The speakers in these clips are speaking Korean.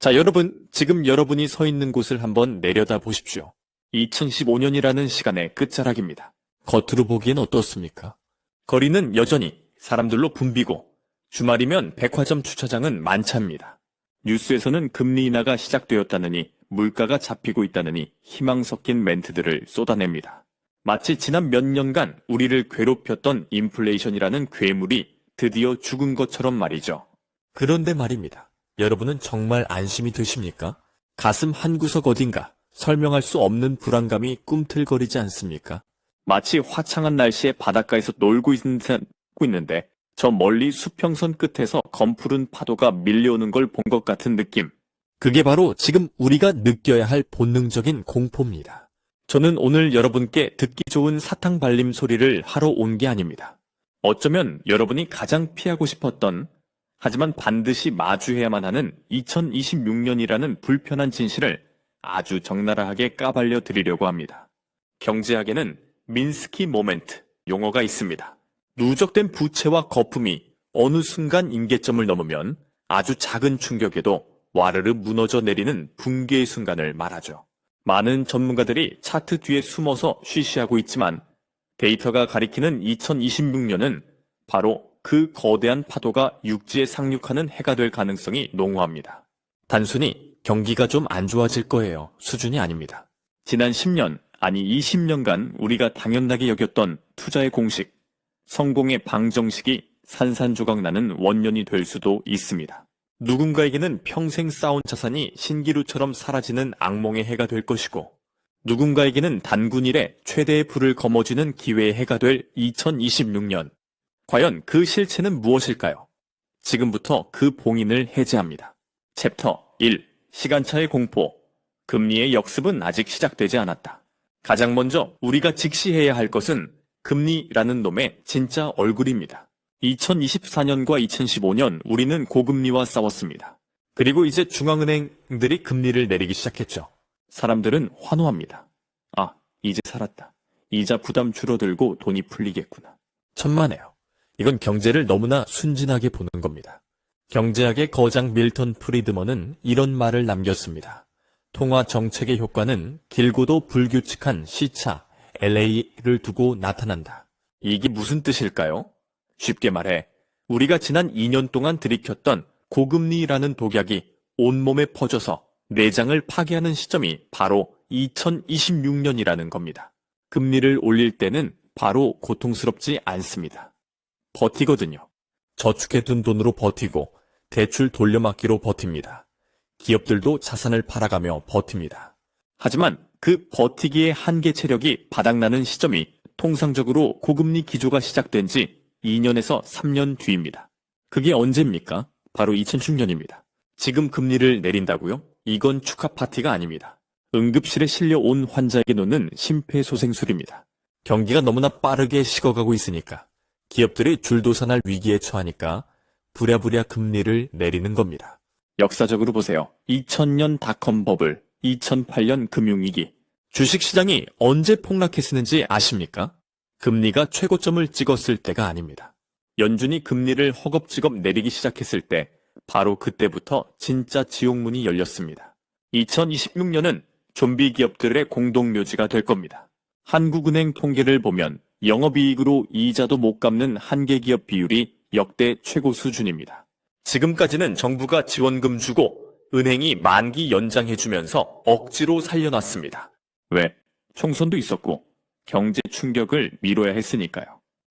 자, 여러분, 지금 여러분이 서 있는 곳을 한번 내려다 보십시오. 2015년이라는 시간의 끝자락입니다. 겉으로 보기엔 어떻습니까? 거리는 여전히 사람들로 붐비고 주말이면 백화점 주차장은 만차입니다. 뉴스에서는 금리 인하가 시작되었다느니 물가가 잡히고 있다느니 희망 섞인 멘트들을 쏟아냅니다. 마치 지난 몇 년간 우리를 괴롭혔던 인플레이션이라는 괴물이 드디어 죽은 것처럼 말이죠. 그런데 말입니다. 여러분은 정말 안심이 되십니까? 가슴 한구석 어딘가 설명할 수 없는 불안감이 꿈틀거리지 않습니까? 마치 화창한 날씨에 바닷가에서 놀고 있는데 저 멀리 수평선 끝에서 검푸른 파도가 밀려오는 걸 본 것 같은 느낌. 그게 바로 지금 우리가 느껴야 할 본능적인 공포입니다. 저는 오늘 여러분께 듣기 좋은 사탕 발림 소리를 하러 온 게 아닙니다. 어쩌면 여러분이 가장 피하고 싶었던 하지만 반드시 마주해야만 하는 2026년이라는 불편한 진실을 아주 적나라하게 까발려 드리려고 합니다. 경제학에는 민스키 모멘트 용어가 있습니다. 누적된 부채와 거품이 어느 순간 임계점을 넘으면 아주 작은 충격에도 와르르 무너져 내리는 붕괴의 순간을 말하죠. 많은 전문가들이 차트 뒤에 숨어서 쉬쉬하고 있지만 데이터가 가리키는 2026년은 바로 그 거대한 파도가 육지에 상륙하는 해가 될 가능성이 농후합니다. 단순히 경기가 좀 안 좋아질 거예요. 수준이 아닙니다. 지난 10년, 아니 20년간 우리가 당연하게 여겼던 투자의 공식, 성공의 방정식이 산산조각 나는 원년이 될 수도 있습니다. 누군가에게는 평생 쌓은 자산이 신기루처럼 사라지는 악몽의 해가 될 것이고, 누군가에게는 단군 일에 최대의 불을 거머쥐는 기회의 해가 될 2026년. 과연 그 실체는 무엇일까요? 지금부터 그 봉인을 해제합니다. 챕터 1. 시간차의 공포. 금리의 역습은 아직 시작되지 않았다. 가장 먼저 우리가 직시해야 할 것은 금리라는 놈의 진짜 얼굴입니다. 2024년과 2015년 우리는 고금리와 싸웠습니다. 그리고 이제 중앙은행들이 금리를 내리기 시작했죠. 사람들은 환호합니다. 아, 이제 살았다. 이자 부담 줄어들고 돈이 풀리겠구나. 천만에요. 이건 경제를 너무나 순진하게 보는 겁니다. 경제학의 거장 밀턴 프리드먼은 이런 말을 남겼습니다. 통화 정책의 효과는 길고도 불규칙한 시차 LA를 두고 나타난다. 이게 무슨 뜻일까요? 쉽게 말해 우리가 지난 2년 동안 들이켰던 고금리라는 독약이 온몸에 퍼져서 내장을 파괴하는 시점이 바로 2026년이라는 겁니다. 금리를 올릴 때는 바로 고통스럽지 않습니다. 버티거든요. 저축해둔 돈으로 버티고 대출 돌려막기로 버팁니다. 기업들도 자산을 팔아가며 버팁니다. 하지만 그 버티기의 한계 체력이 바닥나는 시점이 통상적으로 고금리 기조가 시작된 지 2년에서 3년 뒤입니다. 그게 언제입니까? 바로 2006년입니다. 지금 금리를 내린다고요? 이건 축하 파티가 아닙니다. 응급실에 실려온 환자에게 놓는 심폐소생술입니다. 경기가 너무나 빠르게 식어가고 있으니까 기업들이 줄도산할 위기에 처하니까 부랴부랴 금리를 내리는 겁니다. 역사적으로 보세요. 2000년 닷컴 버블, 2008년 금융위기. 주식시장이 언제 폭락했는지 아십니까? 금리가 최고점을 찍었을 때가 아닙니다. 연준이 금리를 허겁지겁 내리기 시작했을 때 바로 그때부터 진짜 지옥문이 열렸습니다. 2026년은 좀비 기업들의 공동묘지가 될 겁니다. 한국은행 통계를 보면 영업이익으로 이자도 못 갚는 한계 기업 비율이 역대 최고 수준입니다. 지금까지는 정부가 지원금 주고 은행이 만기 연장해주면서 억지로 살려놨습니다. 왜? 총선도 있었고 경제 충격을 미뤄야 했으니까요.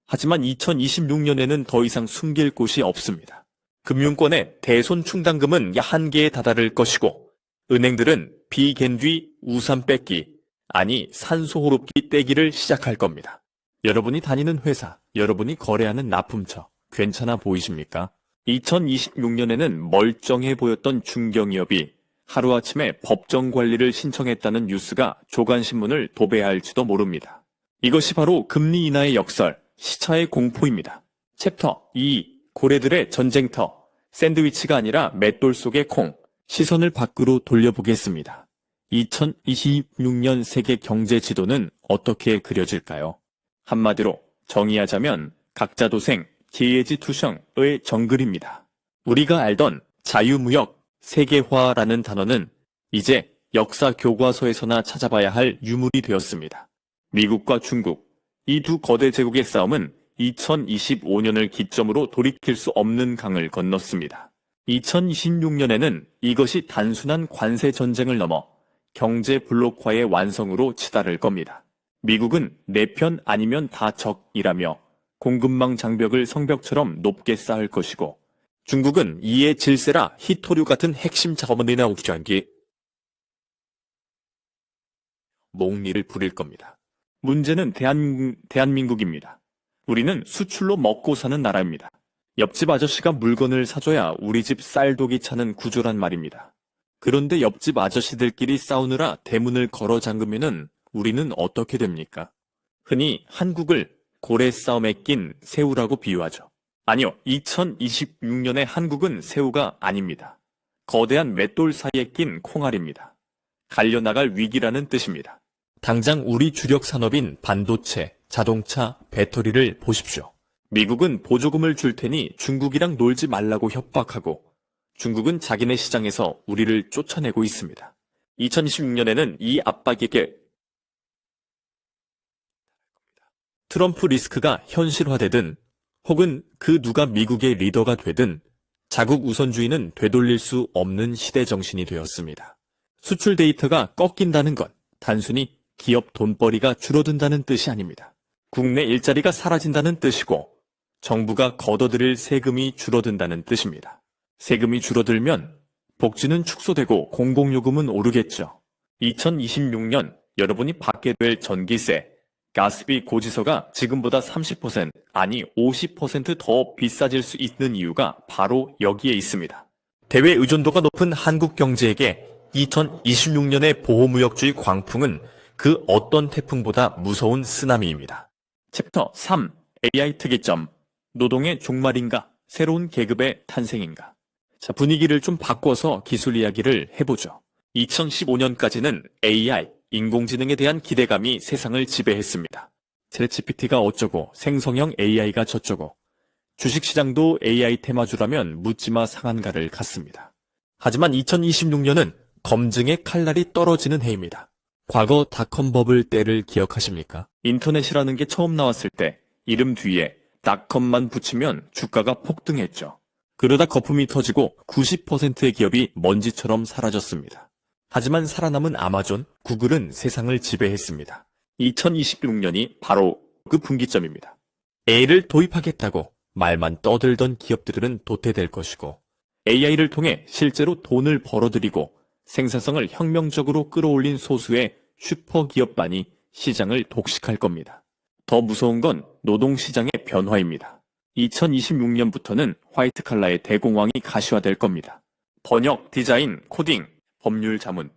하지만 2026년에는 더 이상 숨길 곳이 없습니다. 금융권의 대손 충당금은 한계에 다다를 것이고 은행들은 비갠뒤 우산 뺏기, 아니 산소 호흡기 떼기를 시작할 겁니다. 여러분이 다니는 회사, 여러분이 거래하는 납품처, 괜찮아 보이십니까? 2026년에는 멀쩡해 보였던 중견기업이 하루아침에 법정 관리를 신청했다는 뉴스가 조간신문을 도배할지도 모릅니다. 이것이 바로 금리 인하의 역설, 시차의 공포입니다. 챕터 2. 고래들의 전쟁터. 샌드위치가 아니라 맷돌 속의 콩. 시선을 밖으로 돌려보겠습니다. 2026년 세계 경제 지도는 어떻게 그려질까요? 한마디로 정의하자면 각자도생, 기회지투성의 정글입니다. 우리가 알던 자유무역, 세계화라는 단어는 이제 역사 교과서에서나 찾아봐야 할 유물이 되었습니다. 미국과 중국, 이 두 거대 제국의 싸움은 2025년을 기점으로 돌이킬 수 없는 강을 건넜습니다. 2026년에는 이것이 단순한 관세 전쟁을 넘어 경제 블록화의 완성으로 치달을 겁니다. 미국은 내 편 아니면 다 적이라며 공급망 장벽을 성벽처럼 높게 쌓을 것이고, 중국은 이에 질세라 히토류 같은 핵심 자원이나 옥시안기 몽리를 부릴 겁니다. 문제는 대한민국입니다. 우리는 수출로 먹고 사는 나라입니다. 옆집 아저씨가 물건을 사줘야 우리 집 쌀독이 차는 구조란 말입니다. 그런데 옆집 아저씨들끼리 싸우느라 대문을 걸어 잠그면은 우리는 어떻게 됩니까? 흔히 한국을 고래 싸움에 낀 새우라고 비유하죠. 아니요, 2026년의 한국은 새우가 아닙니다. 거대한 맷돌 사이에 낀 콩알입니다. 갈려나갈 위기라는 뜻입니다. 당장 우리 주력 산업인 반도체, 자동차, 배터리를 보십시오. 미국은 보조금을 줄 테니 중국이랑 놀지 말라고 협박하고, 중국은 자기네 시장에서 우리를 쫓아내고 있습니다. 2026년에는 이 압박에게 트럼프 리스크가 현실화되든 혹은 그 누가 미국의 리더가 되든 자국 우선주의는 되돌릴 수 없는 시대 정신이 되었습니다. 수출 데이터가 꺾인다는 건 단순히 기업 돈벌이가 줄어든다는 뜻이 아닙니다. 국내 일자리가 사라진다는 뜻이고, 정부가 걷어들일 세금이 줄어든다는 뜻입니다. 세금이 줄어들면 복지는 축소되고 공공요금은 오르겠죠. 2026년 여러분이 받게 될 전기세, 가스비 고지서가 지금보다 30% 아니 50%더 비싸질 수 있는 이유가 바로 여기에 있습니다. 대외 의존도가 높은 한국 경제에게 2026년의 보호무역주의 광풍은 그 어떤 태풍보다 무서운 쓰나미입니다. 챕터 3. AI 특이점. 노동의 종말인가? 새로운 계급의 탄생인가? 자, 분위기를 좀 바꿔서 기술 이야기를 해보죠. 2015년까지는 AI, 인공지능에 대한 기대감이 세상을 지배했습니다. 챗GPT가 어쩌고 생성형 AI가 저쩌고, 주식시장도 AI 테마주라면 묻지마 상한가를 갔습니다. 하지만 2026년은 검증의 칼날이 떨어지는 해입니다. 과거 닷컴 버블 때를 기억하십니까? 인터넷이라는 게 처음 나왔을 때 이름 뒤에 닷컴만 붙이면 주가가 폭등했죠. 그러다 거품이 터지고 90%의 기업이 먼지처럼 사라졌습니다. 하지만 살아남은 아마존, 구글은 세상을 지배했습니다. 2026년이 바로 그 분기점입니다. AI를 도입하겠다고 말만 떠들던 기업들은 도태될 것이고, AI를 통해 실제로 돈을 벌어들이고 생산성을 혁명적으로 끌어올린 소수의 슈퍼기업만이 시장을 독식할 겁니다. 더 무서운 건 노동시장의 변화입니다. 2026년부터는 화이트 칼라의 대공황이 가시화될 겁니다. 번역, 디자인, 코딩, 법률 자문,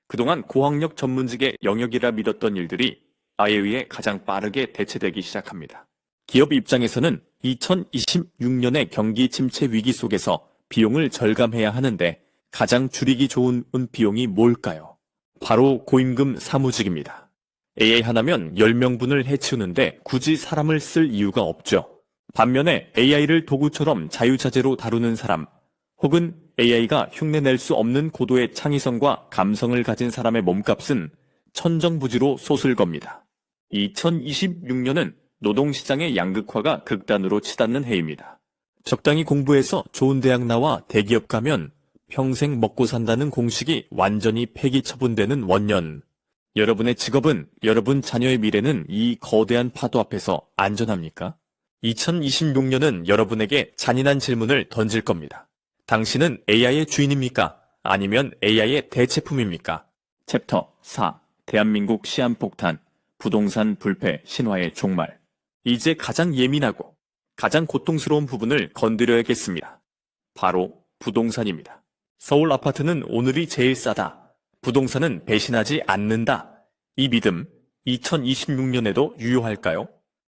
그동안 고학력 전문직의 영역이라 믿었던 일들이 AI에 가장 빠르게 대체되기 시작합니다. 기업 입장에서는 2026년의 경기 침체 위기 속에서 비용을 절감해야 하는데 가장 줄이기 좋은 비용이 뭘까요? 바로 고임금 사무직입니다. AI 하나면 10명분을 해치우는데 굳이 사람을 쓸 이유가 없죠. 반면에 AI를 도구처럼 자유자재로 다루는 사람, 혹은 AI가 흉내낼 수 없는 고도의 창의성과 감성을 가진 사람의 몸값은 천정부지로 솟을 겁니다. 2026년은 노동시장의 양극화가 극단으로 치닫는 해입니다. 적당히 공부해서 좋은 대학 나와 대기업 가면 평생 먹고 산다는 공식이 완전히 폐기 처분되는 원년. 여러분의 직업은, 여러분 자녀의 미래는 이 거대한 파도 앞에서 안전합니까? 2026년은 여러분에게 잔인한 질문을 던질 겁니다. 당신은 AI의 주인입니까? 아니면 AI의 대체품입니까? 챕터 4. 대한민국 시한폭탄, 부동산 불패, 신화의 종말. 이제 가장 예민하고 가장 고통스러운 부분을 건드려야겠습니다. 바로 부동산입니다. 서울 아파트는 오늘이 제일 싸다. 부동산은 배신하지 않는다. 이 믿음, 2026년에도 유효할까요?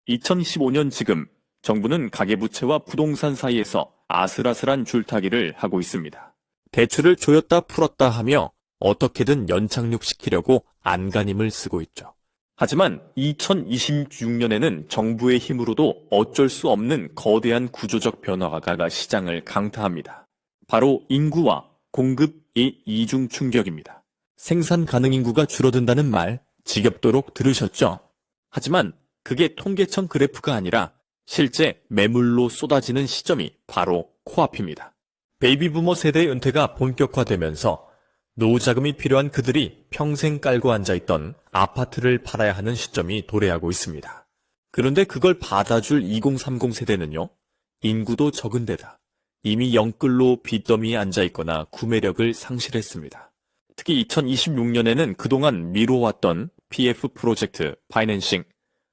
2015년 지금, 정부는 가계부채와 부동산 사이에서 아슬아슬한 줄타기를 하고 있습니다. 대출을 조였다 풀었다 하며 어떻게든 연착륙시키려고 안간힘을 쓰고 있죠. 하지만 2026년에는 정부의 힘으로도 어쩔 수 없는 거대한 구조적 변화가 시장을 강타합니다. 바로 인구와 공급이 이중 충격입니다. 생산 가능 인구가 줄어든다는 말 지겹도록 들으셨죠? 하지만 그게 통계청 그래프가 아니라 실제 매물로 쏟아지는 시점이 바로 코앞입니다. 베이비부머 세대의 은퇴가 본격화되면서 노후 자금이 필요한 그들이 평생 깔고 앉아있던 아파트를 팔아야 하는 시점이 도래하고 있습니다. 그런데 그걸 받아줄 2030 세대는요, 인구도 적은 데다 이미 영끌로 빚더미에 앉아있거나 구매력을 상실했습니다. 특히 2026년에는 그동안 미뤄왔던 PF 프로젝트 파이낸싱,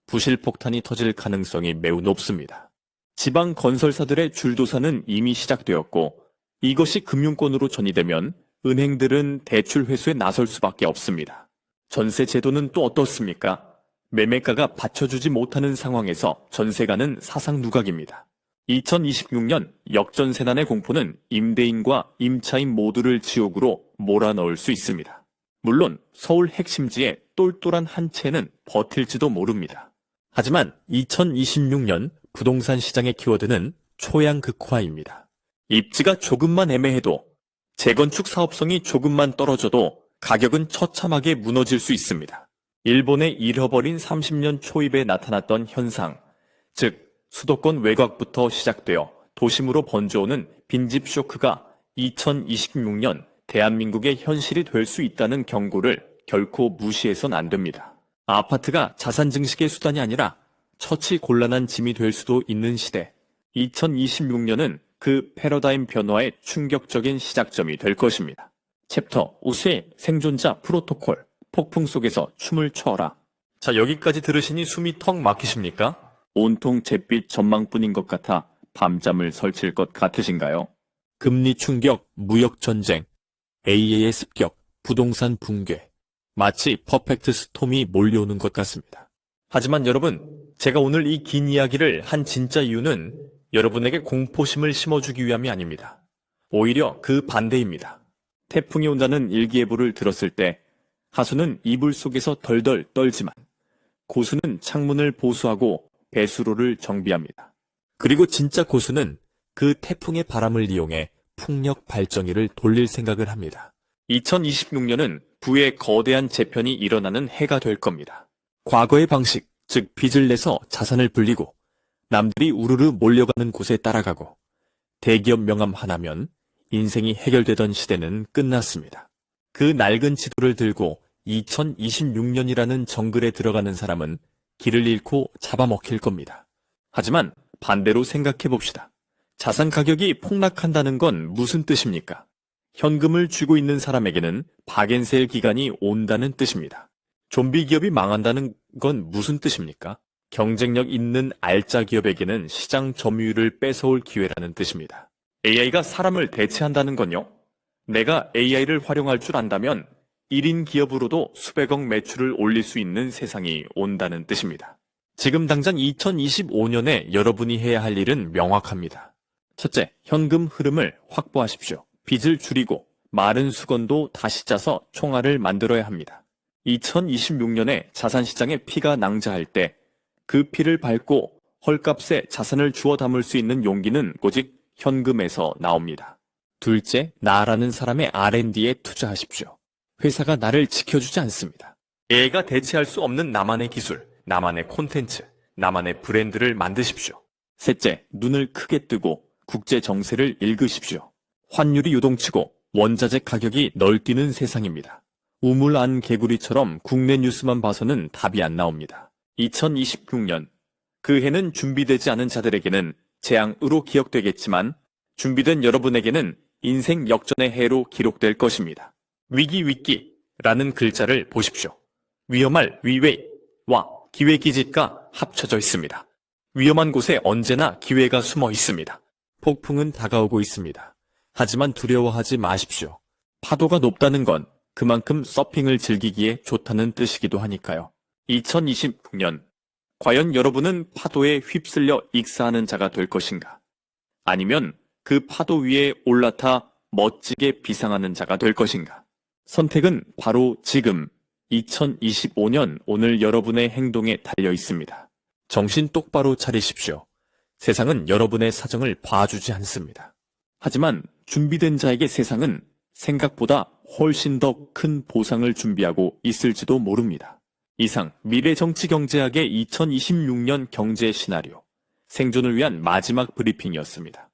부실폭탄이 터질 가능성이 매우 높습니다. 지방 건설사들의 줄도사는 이미 시작되었고 이것이 금융권으로 전이되면 은행들은 대출 회수에 나설 수밖에 없습니다. 전세 제도는 또 어떻습니까? 매매가가 받쳐주지 못하는 상황에서 전세가는 사상 누각입니다. 2026년 역전세난의 공포는 임대인과 임차인 모두를 지옥으로 몰아넣을 수 있습니다. 물론 서울 핵심지의 똘똘한 한 채는 버틸지도 모릅니다. 하지만 2026년 부동산 시장의 키워드는 초양극화입니다. 입지가 조금만 애매해도, 재건축 사업성이 조금만 떨어져도 가격은 처참하게 무너질 수 있습니다. 일본의 잃어버린 30년 초입에 나타났던 현상, 즉 수도권 외곽부터 시작되어 도심으로 번져오는 빈집 쇼크가 2026년 대한민국의 현실이 될 수 있다는 경고를 결코 무시해선 안 됩니다. 아파트가 자산 증식의 수단이 아니라 처치 곤란한 짐이 될 수도 있는 시대, 2026년은 그 패러다임 변화의 충격적인 시작점이 될 것입니다. 챕터 우수의 생존자 프로토콜, 폭풍 속에서 춤을 춰라. 자, 여기까지 들으시니 숨이 턱 막히십니까? 온통 잿빛 전망뿐인 것 같아 밤잠을 설칠 것 같으신가요? 금리 충격, 무역 전쟁, AI의 습격, 부동산 붕괴, 마치 퍼펙트 스톰이 몰려오는 것 같습니다. 하지만 여러분, 제가 오늘 이 긴 이야기를 한 진짜 이유는 여러분에게 공포심을 심어주기 위함이 아닙니다. 오히려 그 반대입니다. 태풍이 온다는 일기예보를 들었을 때 하수는 이불 속에서 덜덜 떨지만 고수는 창문을 보수하고 배수로를 정비합니다. 그리고 진짜 고수는 그 태풍의 바람을 이용해 풍력 발전기를 돌릴 생각을 합니다. 2026년은 부의 거대한 재편이 일어나는 해가 될 겁니다. 과거의 방식, 즉 빚을 내서 자산을 불리고 남들이 우르르 몰려가는 곳에 따라가고 대기업 명함 하나면 인생이 해결되던 시대는 끝났습니다. 그 낡은 지도를 들고 2026년이라는 정글에 들어가는 사람은 길을 잃고 잡아먹힐 겁니다. 하지만 반대로 생각해 봅시다. 자산 가격이 폭락한다는 건 무슨 뜻입니까? 현금을 쥐고 있는 사람에게는 박앤셀 기간이 온다는 뜻입니다. 좀비 기업이 망한다는 건 무슨 뜻입니까? 경쟁력 있는 알짜 기업에게는 시장 점유율을 뺏어올 기회라는 뜻입니다. AI가 사람을 대체한다는 건요, 내가 AI를 활용할 줄 안다면 1인 기업으로도 수백억 매출을 올릴 수 있는 세상이 온다는 뜻입니다. 지금 당장 2025년에 여러분이 해야 할 일은 명확합니다. 첫째, 현금 흐름을 확보하십시오. 빚을 줄이고 마른 수건도 다시 짜서 총알을 만들어야 합니다. 2026년에 자산시장에 피가 낭자할 때 그 피를 밟고 헐값에 자산을 주워 담을 수 있는 용기는 오직 현금에서 나옵니다. 둘째, 나라는 사람의 R&D에 투자하십시오. 회사가 나를 지켜주지 않습니다. AI가 대체할 수 없는 나만의 기술, 나만의 콘텐츠, 나만의 브랜드를 만드십시오. 셋째, 눈을 크게 뜨고 국제 정세를 읽으십시오. 환율이 요동치고 원자재 가격이 널뛰는 세상입니다. 우물 안 개구리처럼 국내 뉴스만 봐서는 답이 안 나옵니다. 2026년, 그 해는 준비되지 않은 자들에게는 재앙으로 기억되겠지만 준비된 여러분에게는 인생 역전의 해로 기록될 것입니다. 위기위기라는 글자를 보십시오. 위험할 위외와 기회기짓가 합쳐져 있습니다. 위험한 곳에 언제나 기회가 숨어 있습니다. 폭풍은 다가오고 있습니다. 하지만 두려워하지 마십시오. 파도가 높다는 건 그만큼 서핑을 즐기기에 좋다는 뜻이기도 하니까요. 2026년, 과연 여러분은 파도에 휩쓸려 익사하는 자가 될 것인가? 아니면 그 파도 위에 올라타 멋지게 비상하는 자가 될 것인가? 선택은 바로 지금, 2025년 오늘 여러분의 행동에 달려 있습니다. 정신 똑바로 차리십시오. 세상은 여러분의 사정을 봐주지 않습니다. 하지만 준비된 자에게 세상은 생각보다 훨씬 더 큰 보상을 준비하고 있을지도 모릅니다. 이상 미래정치경제학의 2026년 경제 시나리오 생존을 위한 마지막 브리핑이었습니다.